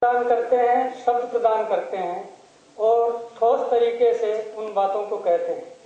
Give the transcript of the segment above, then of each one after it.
प्रदान करते हैं, शब्द प्रदान करते हैं और ठोस तरीके से उन बातों को कहते हैं।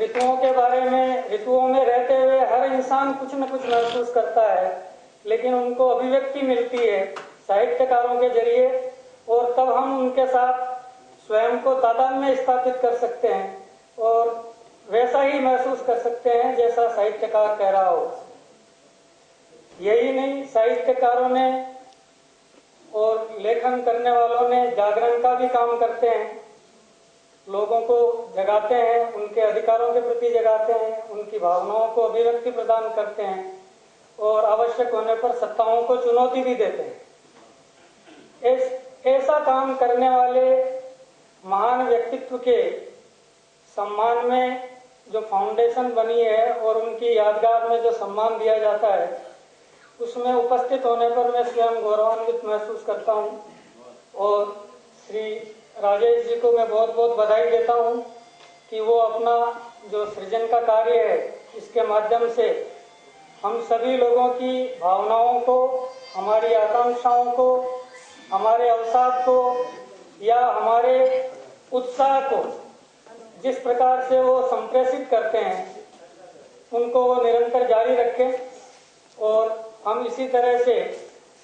ऋतुओं के बारे में, ऋतुओं में रहते हुए हर इंसान कुछ न कुछ महसूस करता है, लेकिन उनको अभिव्यक्ति मिलती है साहित्यकारों के जरिए, और तब हम उनके साथ स्वयं को तादात्म्य स्थापित कर सकते हैं और वैसा ही महसूस कर सकते हैं जैसा साहित्यकार कह रहा हो। यही नहीं, साहित्यकारों ने और लेखन करने वालों ने जागरण का भी काम करते हैं, लोगों को जगाते हैं, उनके अधिकारों के प्रति जगाते हैं, उनकी भावनाओं को अभिव्यक्ति प्रदान करते हैं और आवश्यक होने पर सत्ताओं को चुनौती भी देते हैं। ऐसा काम करने वाले महान व्यक्तित्व के सम्मान में जो फाउंडेशन बनी है और उनकी यादगार में जो सम्मान दिया जाता है, उसमें उपस्थित होने पर मैं स्वयं गौरवान्वित महसूस करता हूँ और श्री राजेश जी को मैं बहुत बहुत बधाई देता हूँ कि वो अपना जो सृजन का कार्य है, इसके माध्यम से हम सभी लोगों की भावनाओं को, हमारी आकांक्षाओं को, हमारे अवसाद को या हमारे उत्साह को जिस प्रकार से वो संप्रेषित करते हैं, उनको वो निरंतर जारी रखें और हम इसी तरह से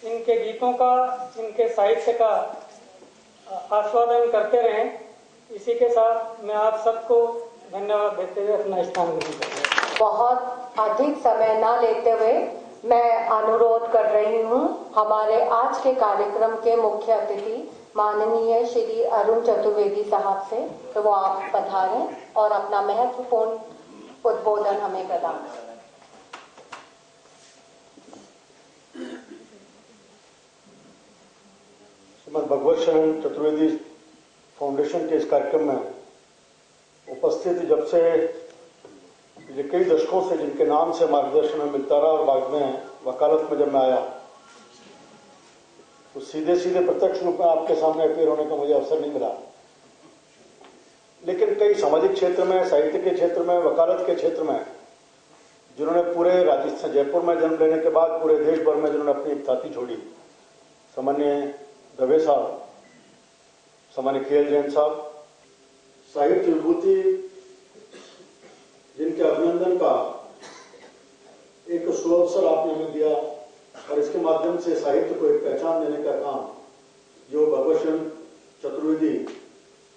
इनके गीतों का, इनके साहित्य का आस्वादन करते रहें। इसी के साथ मैं आप सबको धन्यवाद देते हुए अपना स्थान ग्रहण करता हूं। बहुत अधिक समय ना लेते हुए मैं अनुरोध कर रही हूं हमारे आज के कार्यक्रम के मुख्य अतिथि माननीय श्री अरुण चतुर्वेदी साहब से, तो वो आप पधारें और अपना महत्वपूर्ण उद्बोधन हमें प्रदान करें। भगवत शरण चतुर्वेदी फाउंडेशन के इस कार्यक्रम में उपस्थित जब से ये कई दशकों से जिनके नाम से मार्गदर्शन में मिलता रहा और बाद में वकालत में जब मैं आया तो सीधे सीधे प्रत्यक्ष रूप में आपके सामने अपीयर होने का मुझे अवसर नहीं मिला, लेकिन कई सामाजिक क्षेत्र में, साहित्य के क्षेत्र में, वकालत के क्षेत्र में जिन्होंने पूरे राजस्थान, जयपुर में जन्म लेने के बाद पूरे देश भर में जिन्होंने अपनी ख्याति छोड़ी, सामान्य दवे साहब, सामान्य खेल जैन साहब, साहित्य विभूति जिनके अभिनंदन का एक सुअवसर आपने हमें दिया और इसके माध्यम से साहित्य को एक पहचान देने का काम जो भगवत शरण चतुर्वेदी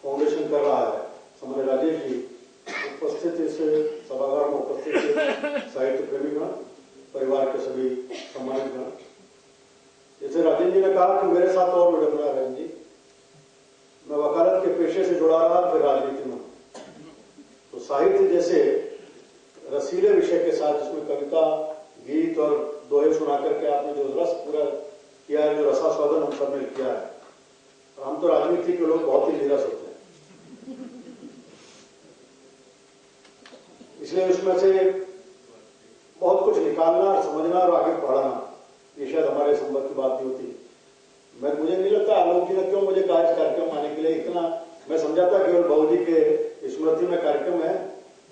फाउंडेशन कर रहा है, सामान्य राजेश जी उपस्थित इस सभागार में उपस्थित साहित्य प्रेमीगण, परिवार के सभी सम्मानित गण, जैसे राजेंद्र जी ने कहा कि मेरे साथ और विडंबना है राजेंद्र जी, मैं वकालत के पेशे से जुड़ा रहा फिर राजनीति में, तो साहित्य जैसे रसीले विषय के साथ जिसमें कविता, गीत और दोहे सुना करके आपने जो रस पूरा किया है, जो रसास्वादन हम सब ने किया है, और हम तो राजनीति के लोग बहुत ही नीरस होते हैं, इसलिए उसमें से बहुत कुछ निकालना, समझना और आगे बढ़ाना ये शायद हमारे संबंध की बात नहीं होती। मुझे नहीं लगता आलोक जी ने क्यों मुझे कहा इस कार्यक्रम आने के लिए, इतना मैं समझा था केवल बहू जी के स्मृति में कार्यक्रम है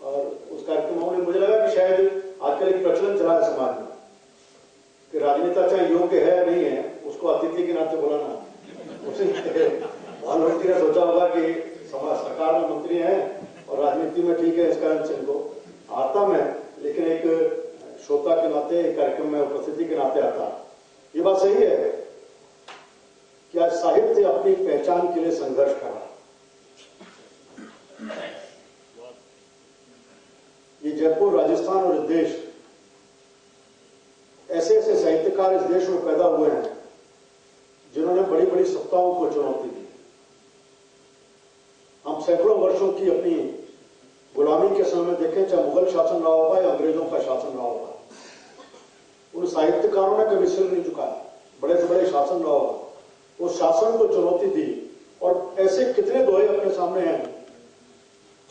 और उस कार्यक्रम में मुझे लगा कि शायद आजकल एक प्रचलन चला है समाज में कि राजनेता चाहे योग्य है या नहीं है उसको अतिथि के नाते बुलाना। आलोक जी ने सोचा होगा कि समाज सरकार में मंत्री हैं और राजनीति में ठीक है, इस कारण से इनको आता मैं, लेकिन एक श्रोता के नाते, एक कार्यक्रम में उपस्थिति के नाते आता। ये बात सही है कि आज साहित्य अपनी पहचान के लिए संघर्ष कर रहा है। ये जयपुर, राजस्थान और इस देश, ऐसे ऐसे साहित्यकार इस देश में पैदा हुए हैं जिन्होंने बड़ी बड़ी सत्ताओं को चुनौती दी। हम सैकड़ों वर्षों की अपनी गुलामी के समय में देखें, चाहे मुगल शासन रहा होगा या अंग्रेजों का शासन रहा होगा, उन साहित्यकारों ने कभी सिर नहीं झुकाया, बड़े से बड़े शासन रहा होगा, उस शासन को चुनौती दी। और ऐसे कितने दोहे अपने सामने हैं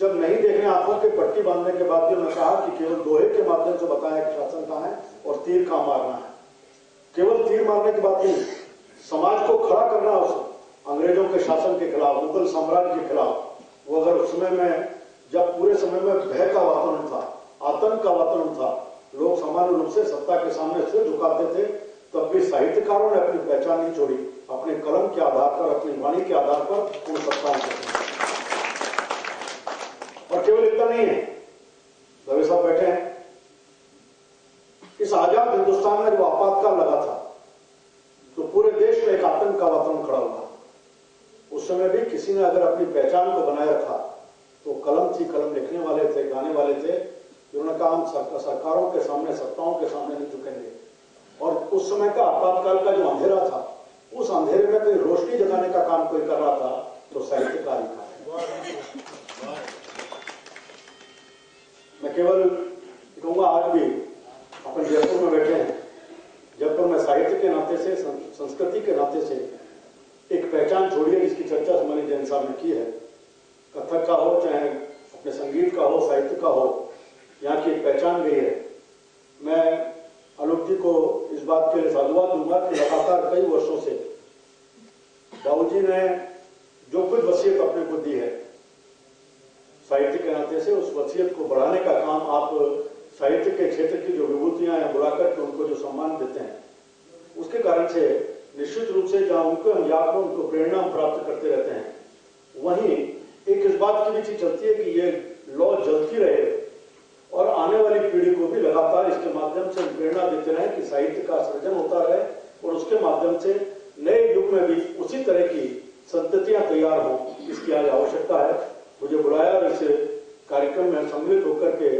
जब नहीं देखने आंखों के पट्टी बांधने के बाद भी उन्होंने कहा कि केवल दोहे के माध्यम से बताया कि शासन कहां है और तीर कहां मारना है। केवल तीर मारने की बात नहीं, समाज को खड़ा करना उस अंग्रेजों के शासन के खिलाफ, मुगल साम्राज्य के खिलाफ। वो अगर उस समय में, जब पूरे समय में भय का वातावरण था, आतंक का वातावरण था, लोग सामान्य रूप से सत्ता के सामने सिर झुकाते थे, तब भी साहित्यकारों ने अपनी पहचान नहीं छोड़ी, अपने कलम के आधार पर, अपनी वाणी के आधार पर उन सत्ताओं को। और केवल इतना नहीं है, दवे साहब बैठे हैं, इस आजाद हिंदुस्तान में जो आपातकाल लगा था तो पूरे देश में एक आतंक का वातावरण खड़ा हुआ। उस समय भी किसी ने अगर अपनी पहचान को बनाए रखा तो कलम थी, कलम लिखने वाले थे, गाने वाले थे, जिन्होंने कहा हम सरकारों के सामने, सत्ताओं के सामने नहीं झुकेंगे। और उस समय का आपातकाल का जो अंधेरा था, उस अंधेरे में कोई रोशनी जगाने का काम कोई कर रहा था तो साहित्यकार ही था। मैं केवल कहूंगा, आज भी अपन जयपुर में बैठे हैं, जयपुर में साहित्य के नाते से, संस्कृति के नाते से एक पहचान छोड़ी है जिसकी चर्चा हमारे जैन साहब ने की है। कथक का हो, चाहे अपने संगीत का हो, साहित्य का हो, यहाँ की एक पहचान गई है। मैं आलोक जी को इस बात के लिए साधुवाद दूंगा कि लगातार कई वर्षों से बाबूजी ने जो कुछ वसीयत अपने को दी है साहित्य के नाते से, उस वसीयत को बढ़ाने का काम आप साहित्य के क्षेत्र की जो विभूतियां हैं बुलाकर के उनको जो सम्मान देते हैं, उसके कारण से निश्चित रूप से जहां उनको हम याद में उनको प्रेरणा प्राप्त करते रहते हैं, वहीं एक इस बात की भी चीज चलती है कि ये लौ जलती रहे और आने वाली पीढ़ी को भी लगातार इसके माध्यम से प्रेरणा देते रहे कि साहित्य का सृजन होता रहे और उसके माध्यम से नए युग में भी उसी तरह की संततियां तैयार हों, इसकी आज आवश्यकता है। मुझे बुलाया और इस कार्यक्रम में सम्मिलित होकर के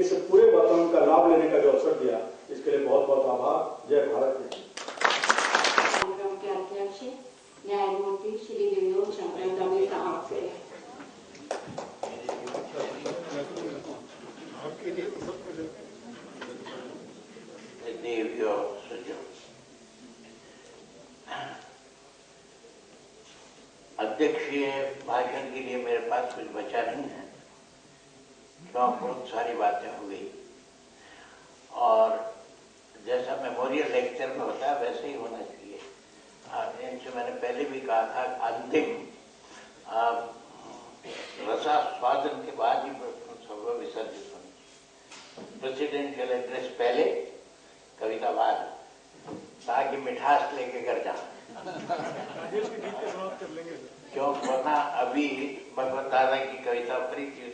इस पूरे वातावरण का लाभ लेने का जो अवसर दिया, इसके लिए बहुत बहुत आभार। जय भारत। के अध्यक्ष न्यायमूर्ति श्री विनोद शंकर दवे साहब से अध्यक्षीय भाषण के लिए मेरे पास कुछ बचा नहीं है, क्यों बहुत सारी बातें हो गई और जैसा मेमोरियल लेक्चर में बताया वैसे ही होना चाहिए। इनसे मैंने पहले भी कहा था, अंतिम रसास्वादन के बाद ही सभा विसर्जित होनी। प्रेसिडेंशियल एड्रेस पहले, कविता बाद, ताकि मिठास लेके घर जाए। क्यों, वरना अभी भगवत दादा की कविता पढ़ी थी,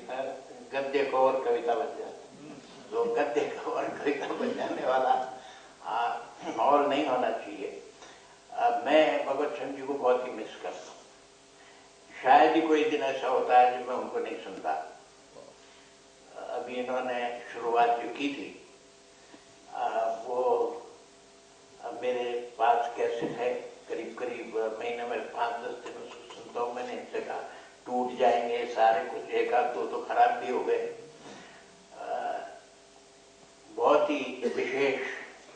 गद्य को और कविता बन जाती, तो गद्य को और कविता बन जाने वाला माहौल नहीं होना चाहिए। मैं भगवत चंद्र जी को बहुत ही मिस करता हूँ। शायद ही कोई दिन ऐसा होता है जब मैं उनको नहीं सुनता। अभी इन्होंने शुरुआत जो की थी वो मेरे पास कैसे है, करीब करीब महीने में 5-10 दिन सुनता हूँ। मैंने इनसे कहा टूट जाएंगे सारे, कुछ एक आध दो तो खराब भी हो गए। बहुत ही विशेष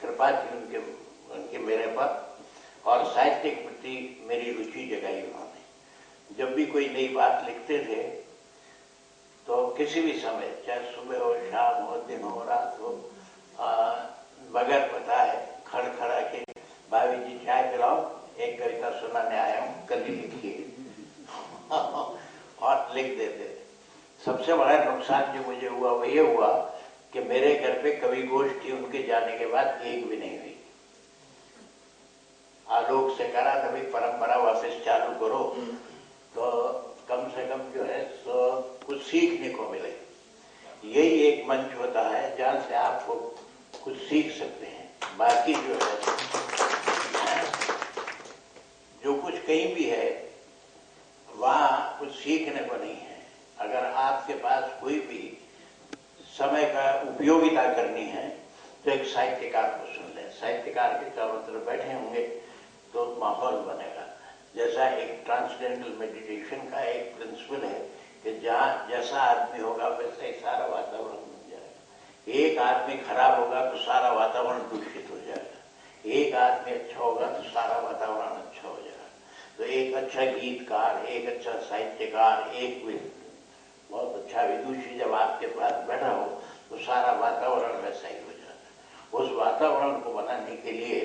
कृपा थी उनके मेरे पर और साहित्य के प्रति मेरी रुचि जगाई उन्होंने। जब भी कोई नई बात लिखते थे तो किसी भी समय, चाहे सुबह हो, शाम हो, दिन हो, रात हो, बगैर बताए खड़खड़ा के भाभी जी चाय पिलाओ, एक कविता सुनाने आया हूँ, कल ही लिखिए और लिख देते थे। सबसे बड़ा नुकसान जो मुझे हुआ वो ये हुआ कि मेरे घर पे कवि गोष्ठी उनके जाने के बाद एक भी नहीं हुई। आलोक से करा तभी परंपरा वापस चालू करो तो कम से कम जो है सो कुछ सीखने को मिले। यही एक मंच होता है जहाँ से आपको कुछ सीख सकते हैं। बाकी जो है जो कुछ कहीं भी है वहाँ कुछ सीखने को नहीं है। अगर आपके पास कोई भी समय का उपयोगिता करनी है तो एक साहित्यकार को सुन लें। साहित्यकार के चारों तरफ बैठे होंगे तो माहौल बनेगा। जैसा एक ट्रांसडेंटल मेडिटेशन का एक प्रिंसिपल है कि जहाँ जैसा आदमी होगा वैसा ही सारा वातावरण बन जाएगा। एक आदमी खराब होगा तो सारा वातावरण दूषित हो जाएगा। एक आदमी अच्छा होगा तो सारा वातावरण अच्छा हो जाएगा। तो एक अच्छा गीतकार, एक अच्छा साहित्यकार, एक बहुत अच्छा विदुषी जब आपके पास बैठा हो तो सारा वातावरण वैसा ही हो जाता है। उस वातावरण को बनाने के लिए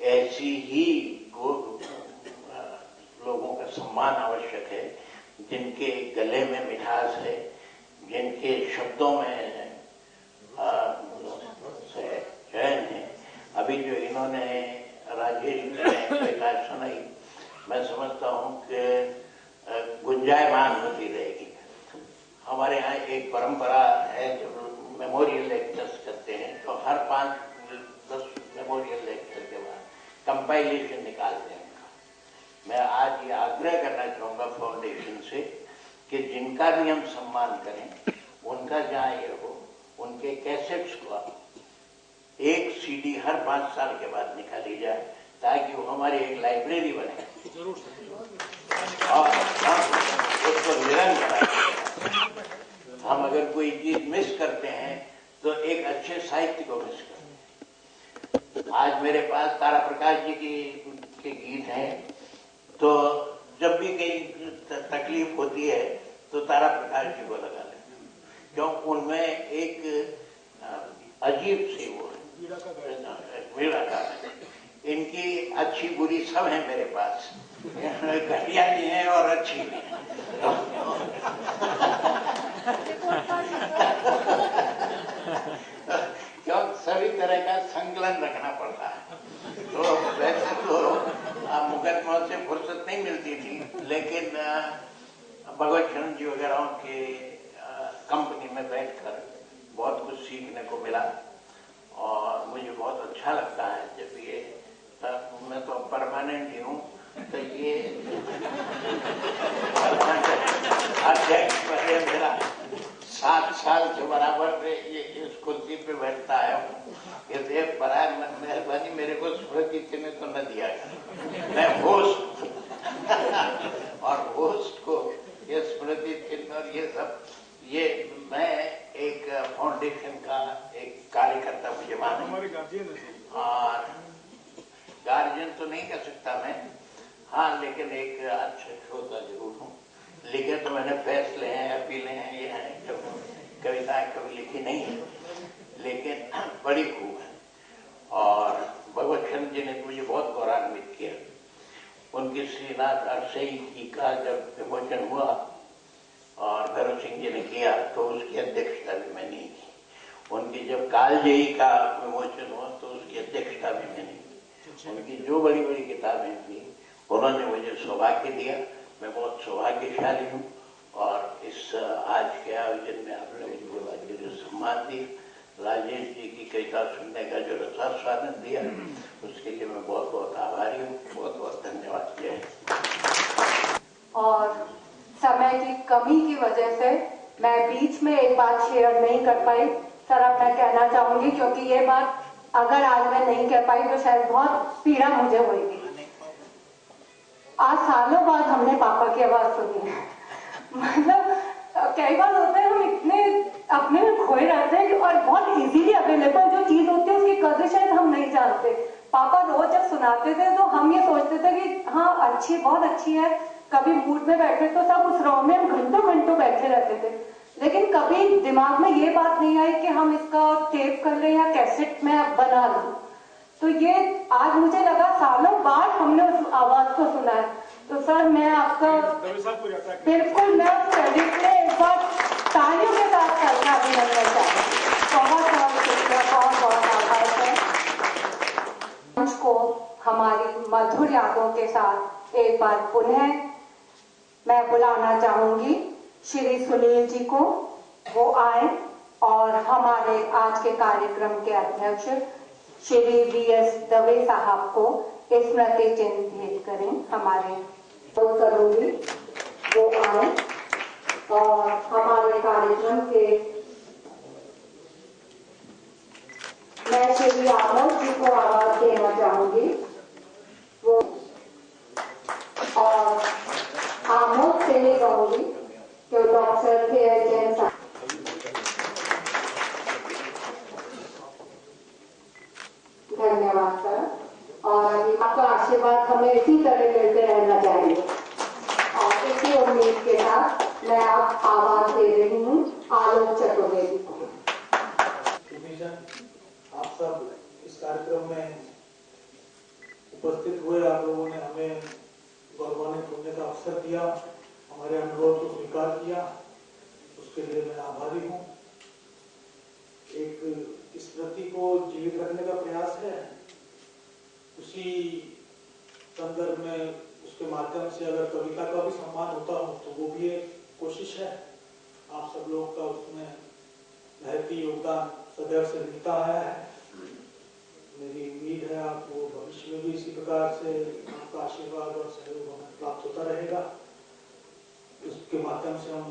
ऐसी ही लोगों का सम्मान आवश्यक है जिनके गले में मिठास है, जिनके शब्दों में चयन है। अभी जो इन्होंने राजेश ने बात सुनाई, मैं समझता हूँ कि गुंजायमान होती रहेगी। हमारे यहाँ एक परंपरा है, जब मेमोरियल लेक्चर्स करते हैं तो हर 5-10 मेमोरियल लेक्चर के बाद कंपाइलेशन निकालते हैं उनका। मैं आज ये आग्रह करना चाहूँगा फाउंडेशन से कि जिनका भी हम सम्मान करें, उनका जहाँ ये हो, उनके कैसेट्स को एक सीडी हर 5 साल के बाद निकाली जाए, ताकि वो हमारी एक लाइब्रेरी बने और हम उसको निरंतर, हम अगर कोई चीज मिस करते हैं तो एक अच्छे साहित्य को मिस करते हैं। आज मेरे पास तारा प्रकाश जी के गीत हैं, तो जब भी कहीं तकलीफ होती है तो तारा प्रकाश जी को लगा लेते हैं, क्यों उनमें एक अजीब सी वो वीड़ा का है। इनकी अच्छी बुरी सब है मेरे पास, घटिया भी है और अच्छी भी है। क्यों सभी तरह का संकलन रखना पड़ता है। तो वैसे तो मुकदमों से फुर्सत नहीं मिलती थी, लेकिन भगवत शरण जी वगैरह के कंपनी में बैठकर बहुत कुछ सीखने को मिला और मुझे बहुत अच्छा लगता है। जब ये मैं तो परमानेंट ही हूँ, तो ये अध्यक्ष पहले मेरा 7 साल के बराबर ये इस कुर्सी पे बैठता है। ये बड़ा मेहरबानी मेरे को स्मृति चिन्ह तो न दिया गया, मैं होस्ट और होस्ट को ये स्मृति चिन्ह और ये सब, ये मैं एक फाउंडेशन का एक कार्यकर्ता मुझे माने, और गार्जियन तो नहीं कह सकता मैं, हाँ, लेकिन एक अच्छा श्रोता जरूर हूँ। लिखे तो मैंने फैसले हैं, अपीलें हैं, ये हैं, कविताएं कभी लिखी नहीं है, लेकिन बड़ी खूब है। और भगवत शरण जी ने मुझे बहुत गौरवान्वित किया। उनकी श्रीनाथ अरसई जी का जब विमोचन हुआ और भैरव सिंह जी ने किया, तो उसकी अध्यक्षता भी मैंने की। उनकी जब कालजयी का विमोचन हुआ तो उसकी अध्यक्षता भी मैंने की। उनकी जो बड़ी बड़ी किताबें थी, उन्होंने मुझे सौभाग्य दिया। मैं बहुत सौभाग्यशाली हूँ। और इस आज के आयोजन में आपने मुझे बोला कि जो सम्मान दी, राजेश जी की कविता सुनने का जो रसास्वादन दिया, उसके लिए मैं बहुत बहुत आभारी हूँ। बहुत बहुत धन्यवाद। जय। और समय की कमी की वजह से मैं बीच में एक बात शेयर नहीं कर पाई। सर, अब मैं कहना चाहूंगी, क्योंकि ये बात अगर आज मैं नहीं कह पाई तो शायद बहुत पीड़ा मुझे होगी। आज सालों बाद हमने पापा की आवाज सुनी है। मतलब कई बार होता है हम इतने अपने में खोए रहते हैं और बहुत इजीली अवेलेबल जो चीज होती है उसकी कदर शायद हम नहीं जानते। पापा रोज जब सुनाते थे तो हम ये सोचते थे कि हाँ अच्छी, बहुत अच्छी है। कभी मूड में बैठे तो सब उस रो में हम घंटों घंटों बैठे रहते थे, लेकिन कभी दिमाग में ये बात नहीं आई कि हम इसका टेप कर लें या कैसेट में बना लें। तो ये आज मुझे लगा सालों बाद हमने उस आवाज को सुना है। तो सर, मैं आपका बिल्कुल, मैं उस क्रेडिट में एक बार तालियों के साथ करना अभिनंदन चाहती हूँ। बहुत बहुत शुक्रिया, बहुत बहुत आभार है। मंच को हमारी मधुर यादों के साथ एक बार पुनः मैं बुलाना चाहूंगी श्री सुनील जी को। वो आए और हमारे आज के कार्यक्रम के अध्यक्ष श्री VS दवे साहब को स्मृति चिन्ह भेंट करें। हमारे करूंगी वो आए और हमारे कार्यक्रम के मैं श्री आमोद जी को आवाज देना चाहूंगी। वो और आमोद से नहीं कहूंगी कि डॉक्टर KL जैन साहब। धन्यवाद सर। और आपका आशीर्वाद हमें इसी तरह मिलते रहना चाहिए और इसी उम्मीद के साथ मैं आप आवाज दे रही हूँ आलोक चतुर्वेदी को। आप सब इस कार्यक्रम में उपस्थित हुए, आप लोगों ने हमें गौरवान्वित होने का अवसर दिया, हमारे अनुरोध को स्वीकार किया, उसके लिए मैं आभारी हूँ। एक स्मृति को जीवित रखने का प्रयास है, उस उसी संदर्भ में उसके माध्यम से अगर कविता का भी सम्मान होता हो तो वो भी एक कोशिश है। आप सब लोग का उसमें महती योगदान सदैव से मिलता आया है। मेरी उम्मीद है आपको भविष्य में भी इसी प्रकार से आपका आशीर्वाद और सहयोग हमें प्राप्त होता रहेगा। इसके माध्यम से हम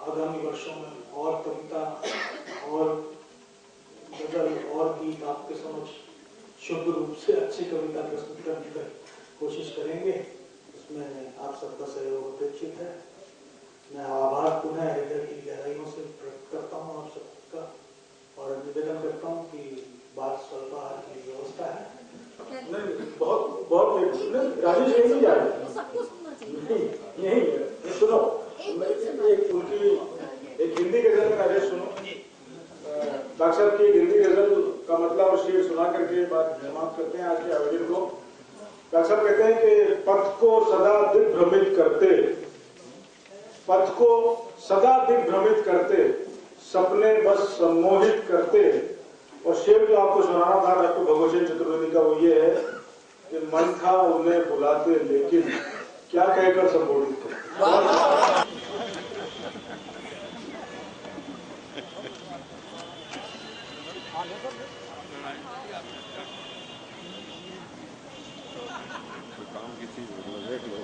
आगामी वर्षों में और कविता और गजल और गीत आपके समक्ष शुभ रूप से अच्छी कविता प्रस्तुत करने की कोशिश करेंगे। इसमें आप सबका सहयोग अपेक्षित है। मैं आभार पुनः हृदय की गहराइयों से व्यक्त करता हूँ आप सबका और निवेदन करता हूँ कि बात स्वल्पाहार की व्यवस्था है। नहीं, बहुत बहुत राजेश नहीं जा रहे यही सुनो, एक उनकी एक हिंदी गजल में राजेश सुनो। डॉक्टर साहब की हिंदी गजल का मतलब और शेर सुना करके बात समाप्त करते हैं आज के आयोजन को। डॉक्टर साहब कहते हैं कि पथ को सदा दिग्भ्रमित करते, पथ को सदा दिग्भ्रमित करते, सपने बस सम्मोहित करते। और शेर जो आपको सुनाना था डॉक्टर भगवत सिंह चतुर्वेदी का वो ये है कि मन था उन्हें बुलाते लेकिन क्या कहकर संबोधित करते। काम की चीज देख लो।